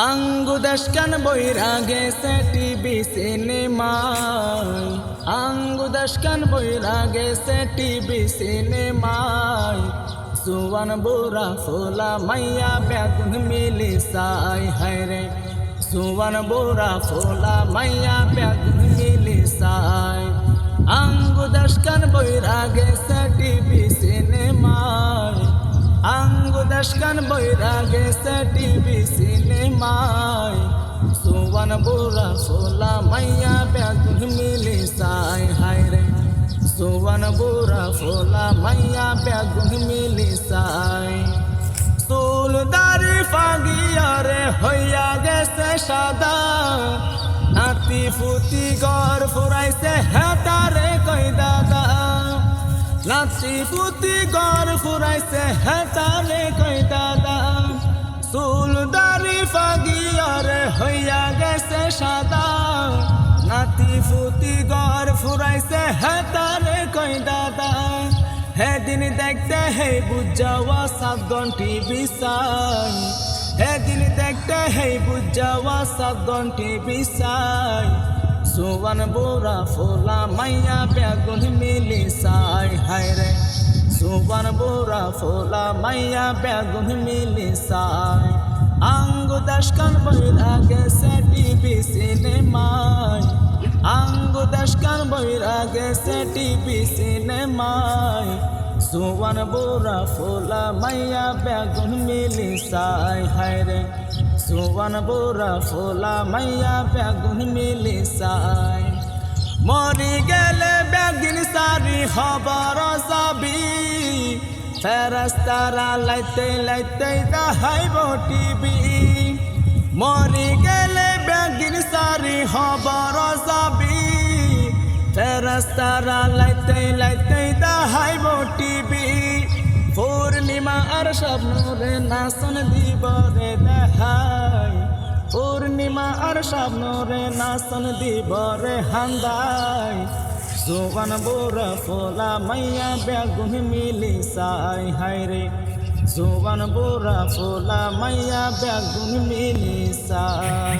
আঙ্গুদাসকান বইরা গেছে টিভি সিনেমায়, আঙ্গুদাসকান বইরা গেছে টিভি সিনেমায়। সুয়ান বুড়া ফোলা মাইয়া বেগুন মিলি সাই হায়রে, সুয়ান বুড়া ফোলা মাইয়া বেগুন মিলি সাই। আঙ্গুদাসকান বইরা গেছে টিভি সিনেমায়, আঙ্গুদাসকান বইরা গেছে টিভি সিনেমায়। সুয়ান বুড়া ফোলা মাইয়া বেগুন মিলি সাই হায়রে, সুয়ান বুড়া ফোলা মাইয়া বেগুন মিলি সাই। চুল দাড়ি ফাগিয়ারে হইয়া গেছে সাদা, নাতি ফুতি ঘর ফুরাইছে হেতারে কই দাদা, নাতি পুতি ঘর ফুরাইছে হেতারে কই দাদা। চুল দাড়ি ফাগিয়ারে হইয়া গেছে সাদা, নাতি ফুতি ঘর ফুরাইছে হেতারে কই দাদা। হেদিন দেখতে হে বুঝাওয়া 7 ঘন্টি বিছাই, হেদিন দেখতে হে বুঝাওয়া 7 ঘন্টি বিছাই। সুয়ান বুড়া ফোলা মাইয়া বেগুন মিলি সাই হায়রে, সুয়ান বুড়া ফোলা মাইয়া বেগুন মিলি সাই। আঙ্গুদাসকান বইরা গেছে টিভি সিনেমায়, আঙ্গুদাসকান বইরা গেছে টিভি সিনেমায়। সুয়ান বুড়া ফোলা মাইয়া বেগুন মিলি সাই হায়রে, সুয়ান বুড়া ফোলা মাইয়া বেগুন মিলি সাই। মরি গেলে বেগুন সারি খবর যাবি, ফেরেশতারা লাইতে লাইতে দেখাইব টিভি। মরি গেলে বেগুন সারি খবর যাবি, ফেরেশতারা লাইতে লাইতে দেখাইব টিভি। পূর্ণিমা আর স্বপ্নরে নাচন দিবরে দেখাই, পূর্ণিমা আর স্বপ্নরে নাচন দিবরে হান্দাই। সুয়ান বুড়া ফোলা মাইয়া বেগুন মিলি সাই হায়রে, সুয়ান বুড়া ফোলা মাইয়া বেগুন মিলি সাই।